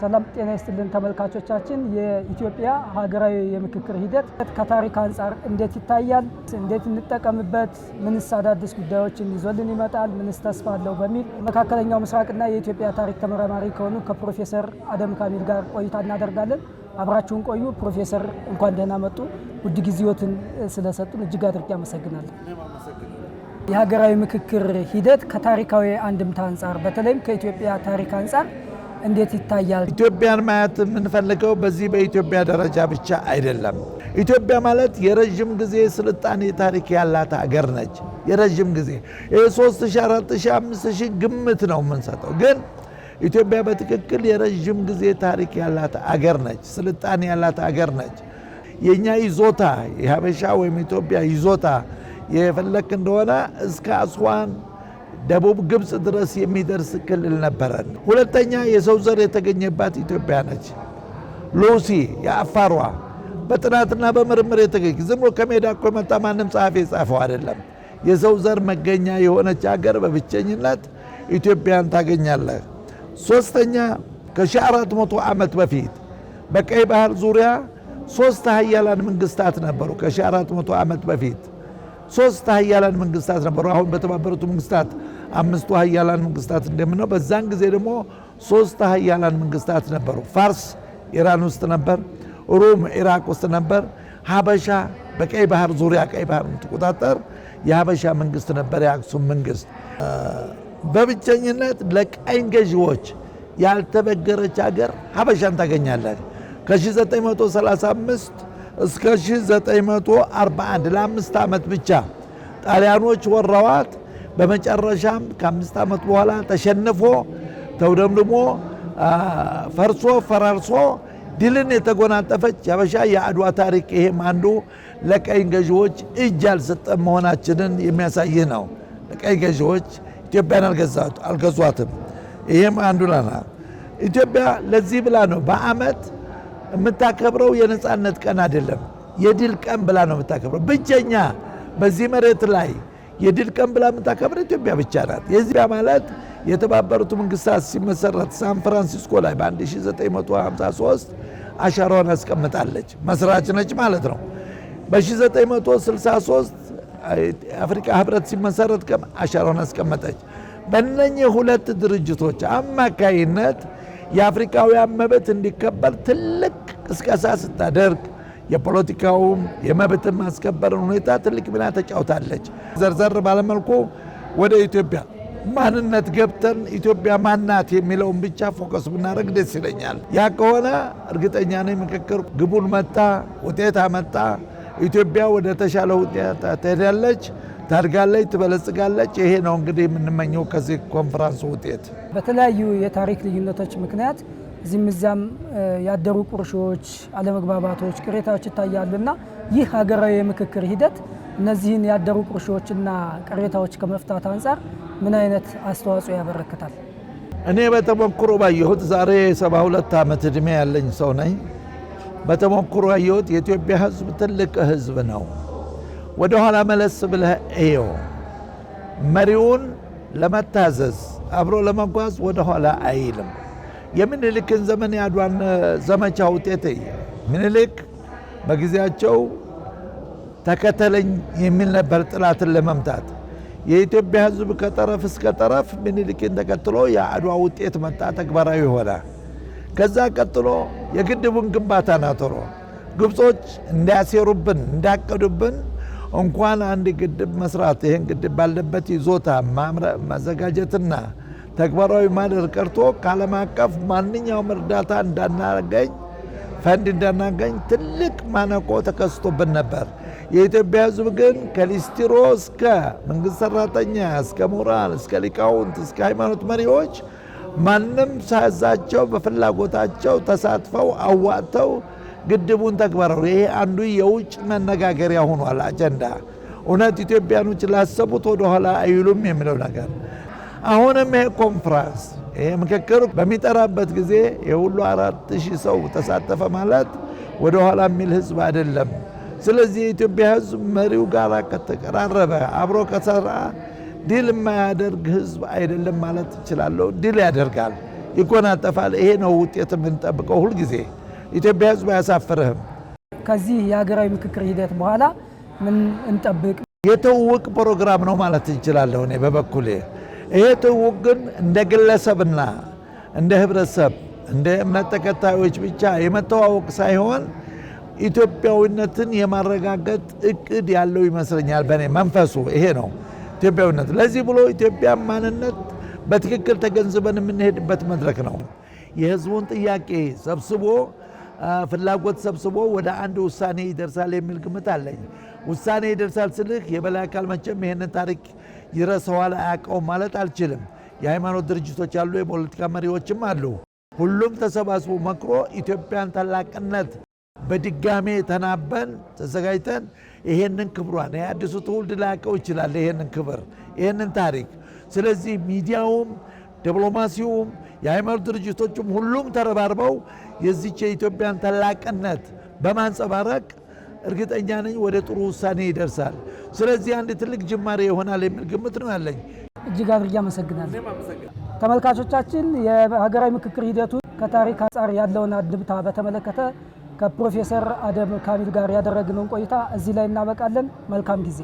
ሰላም ጤና ይስጥልን ተመልካቾቻችን። የኢትዮጵያ ሀገራዊ የምክክር ሂደት ከታሪክ አንጻር እንዴት ይታያል፣ እንዴት እንጠቀምበት፣ ምንስ አዳዲስ ጉዳዮችን ይዞልን ይመጣል፣ ምንስ ተስፋ አለው በሚል መካከለኛው ምስራቅና የኢትዮጵያ ታሪክ ተመራማሪ ከሆኑ ከፕሮፌሰር አደም ካሚል ጋር ቆይታ እናደርጋለን። አብራችሁን ቆዩ። ፕሮፌሰር እንኳን ደህና መጡ። ውድ ጊዜዎትን ስለሰጡን እጅግ አድርጌ አመሰግናለሁ። የሀገራዊ ምክክር ሂደት ከታሪካዊ አንድምታ አንጻር በተለይም ከኢትዮጵያ ታሪክ አንጻር እንዴት ይታያል? ኢትዮጵያን ማየት የምንፈልገው በዚህ በኢትዮጵያ ደረጃ ብቻ አይደለም። ኢትዮጵያ ማለት የረጅም ጊዜ ስልጣኔ ታሪክ ያላት ሀገር ነች። የረጅም ጊዜ 3000፣ 4000፣ 5000 ግምት ነው የምንሰጠው፣ ግን ኢትዮጵያ በትክክል የረጅም ጊዜ ታሪክ ያላት ሀገር ነች። ስልጣኔ ያላት ሀገር ነች። የኛ ይዞታ የሀበሻ ወይም ኢትዮጵያ ይዞታ የፈለክ እንደሆነ እስከ አስዋን ደቡብ ግብጽ ድረስ የሚደርስ ክልል ነበረን። ሁለተኛ የሰው ዘር የተገኘባት ኢትዮጵያ ነች። ሉሲ የአፋሯ በጥናትና በምርምር የተገኘ ዝም ብሎ ከሜዳ እኮ የመጣ ማንም ጸሐፊ የጻፈው አይደለም። የሰው ዘር መገኛ የሆነች ሀገር በብቸኝነት ኢትዮጵያን ታገኛለህ። ሶስተኛ ከ1400 ዓመት በፊት በቀይ ባህር ዙሪያ 3 ሀያላን መንግስታት ነበሩ። ከ1400 ዓመት በፊት 3 ሀያላን መንግስታት ነበሩ። አሁን በተባበሩት መንግስታት 5 ሀያላን መንግስታት እንደምነው፣ በዛን ጊዜ ደግሞ 3 ሀያላን መንግስታት ነበሩ። ፋርስ ኢራን ውስጥ ነበር፣ ሩም ኢራቅ ውስጥ ነበር፣ ሀበሻ በቀይ ባህር ዙሪያ ቀይ ባህር የምትቆጣጠር የሀበሻ መንግስት ነበር፣ የአክሱም መንግስት። በብቸኝነት ለቀኝ ገዢዎች ያልተበገረች ሀገር ሀበሻን ታገኛለህ። ከ1935 እስከ 1941 ለ5 ዓመት ብቻ ጣሊያኖች ወረዋት። በመጨረሻም ከ5 ዓመት በኋላ ተሸንፎ ተውደምድሞ ፈርሶ ፈራርሶ ድልን የተጎናጠፈች የሀበሻ የአድዋ ታሪክ። ይሄም አንዱ ለቀኝ ገዢዎች እጅ ያልሰጠ መሆናችንን የሚያሳይ ነው። ለቀኝ ገዢዎች ኢትዮጵያን አልገዟትም። ይሄም አንዱ ላና ኢትዮጵያ ለዚህ ብላ ነው በአመት የምታከብረው የነጻነት ቀን አይደለም፣ የድል ቀን ብላ ነው የምታከብረው። ብቸኛ በዚህ መሬት ላይ የድል ቀን ብላ የምታከብረው ኢትዮጵያ ብቻ ናት። የዚህ ማለት የተባበሩት መንግስታት ሲመሰረት ሳን ፍራንሲስኮ ላይ በ1953 አሻራዋን አስቀምጣለች። መስራች ነች ማለት ነው። በ1963 የአፍሪካ ህብረት ሲመሰረት አሻራዋን አስቀመጠች። በእነኚህ ሁለት ድርጅቶች አማካይነት የአፍሪካውያን መብት እንዲከበር ትልቅ ቅስቀሳ ስታደርግ የፖለቲካውም የመብት ማስከበርን ሁኔታ ትልቅ ሚና ተጫውታለች። ዘርዘር ባለመልኩ ወደ ኢትዮጵያ ማንነት ገብተን ኢትዮጵያ ማናት የሚለውን ብቻ ፎከስ ብናደርግ ደስ ይለኛል። ያ ከሆነ እርግጠኛ ነኝ ምክክር ግቡን መታ፣ ውጤት አመጣ። ኢትዮጵያ ወደ ተሻለ ውጤት ትሄዳለች፣ ታድጋለች፣ ትበለጽጋለች። ይሄ ነው እንግዲህ የምንመኘው ከዚህ ኮንፈረንስ ውጤት። በተለያዩ የታሪክ ልዩነቶች ምክንያት እዚህም እዚያም ያደሩ ቁርሾች፣ አለመግባባቶች፣ ቅሬታዎች ይታያሉና ይህ ሀገራዊ የምክክር ሂደት እነዚህን ያደሩ ቁርሾችና ቅሬታዎች ከመፍታት አንጻር ምን አይነት አስተዋጽኦ ያበረክታል? እኔ በተሞክሮ ባየሁት ዛሬ 72 ዓመት ዕድሜ ያለኝ ሰው ነኝ። በተሞክሮ ያየሁት የኢትዮጵያ ህዝብ ትልቅ ህዝብ ነው። ወደ ኋላ መለስ ብለህ እየው። መሪውን ለመታዘዝ አብሮ ለመጓዝ ወደ ኋላ አይልም። የምኒልክን ዘመን የአድዋን ዘመቻ ውጤት ምኒልክ በጊዜያቸው ተከተለኝ የሚል ነበር ጥላትን ለመምታት። የኢትዮጵያ ህዝብ ከጠረፍ እስከ ጠረፍ ምኒልክን ተከትሎ የአድዋ ውጤት መጣ፣ ተግባራዊ ሆነ። ከዛ ቀጥሎ የግድቡን ግንባታ ናተሮ ግብጾች እንዳያሴሩብን እንዳቀዱብን እንኳን አንድ ግድብ መስራት ይህን ግድብ ባለበት ይዞታ ማዘጋጀትና ተግባራዊ ማድረግ ቀርቶ ከዓለም አቀፍ ማንኛውም እርዳታ እንዳናገኝ ፈንድ እንዳናገኝ ትልቅ ማነቆ ተከስቶብን ነበር። የኢትዮጵያ ህዝብ ግን ከሊስትሮ እስከ መንግስት ሰራተኛ እስከ ምሁራን እስከ ሊቃውንት እስከ ሃይማኖት መሪዎች ማንም ሳያዛቸው በፍላጎታቸው ተሳትፈው አዋጥተው ግድቡን ተግባራዊ። ይሄ አንዱ የውጭ መነጋገሪያ ሆኗል አጀንዳ። እውነት ኢትዮጵያኖች ላሰቡት ወደ ኋላ አይሉም የሚለው ነገር። አሁንም ይሄ ኮንፍራንስ ይሄ ምክክር በሚጠራበት ጊዜ የሁሉ 4000 ሰው ተሳተፈ ማለት ወደ ኋላ የሚል ህዝብ አይደለም። ስለዚህ የኢትዮጵያ ህዝብ መሪው ጋር ከተቀራረበ አብሮ ከሰራ ድል የማያደርግ ህዝብ አይደለም ማለት እችላለሁ። ድል ያደርጋል። ይጎናጠፋል። ይሄ ነው ውጤት የምንጠብቀው ሁል ጊዜ። ኢትዮጵያ ህዝብ አያሳፍርህም። ከዚህ የሀገራዊ ምክክር ሂደት በኋላ ምን እንጠብቅ? የትውውቅ ፕሮግራም ነው ማለት እንችላለሁ እኔ በበኩሌ። ይሄ ትውውቅ ግን እንደ ግለሰብና እንደ ህብረተሰብ እንደ እምነት ተከታዮች ብቻ የመተዋወቅ ሳይሆን ኢትዮጵያዊነትን የማረጋገጥ እቅድ ያለው ይመስለኛል። በእኔ መንፈሱ ይሄ ነው ኢትዮጵያዊነት። ለዚህ ብሎ ኢትዮጵያ ማንነት በትክክል ተገንዝበን የምንሄድበት መድረክ ነው። የህዝቡን ጥያቄ ሰብስቦ ፍላጎት ሰብስቦ ወደ አንድ ውሳኔ ይደርሳል የሚል ግምት አለኝ። ውሳኔ ይደርሳል ስልህ የበላይ አካል መቼም ይሄንን ታሪክ ይረሳዋል አያውቀውም ማለት አልችልም። የሃይማኖት ድርጅቶች አሉ፣ የፖለቲካ መሪዎችም አሉ። ሁሉም ተሰባስቦ መክሮ ኢትዮጵያን ታላቅነት በድጋሜ ተናበን ተዘጋጅተን ይሄንን ክብሯን የአዲሱ ትውልድ ላያውቀው ይችላል ይሄንን ክብር ይሄንን ታሪክ። ስለዚህ ሚዲያውም ዲፕሎማሲውም የሃይማኖት ድርጅቶችም ሁሉም ተረባርበው የዚች የኢትዮጵያን ታላቅነት በማንጸባረቅ እርግጠኛ ነኝ ወደ ጥሩ ውሳኔ ይደርሳል። ስለዚህ አንድ ትልቅ ጅማሬ ይሆናል የሚል ግምት ነው ያለኝ። እጅግ አድርጌ አመሰግናለሁ። ተመልካቾቻችን የሀገራዊ ምክክር ሂደቱ ከታሪክ አንጻር ያለውን አንድምታ በተመለከተ ከፕሮፌሰር አደም ካሚል ጋር ያደረግነውን ቆይታ እዚህ ላይ እናበቃለን። መልካም ጊዜ።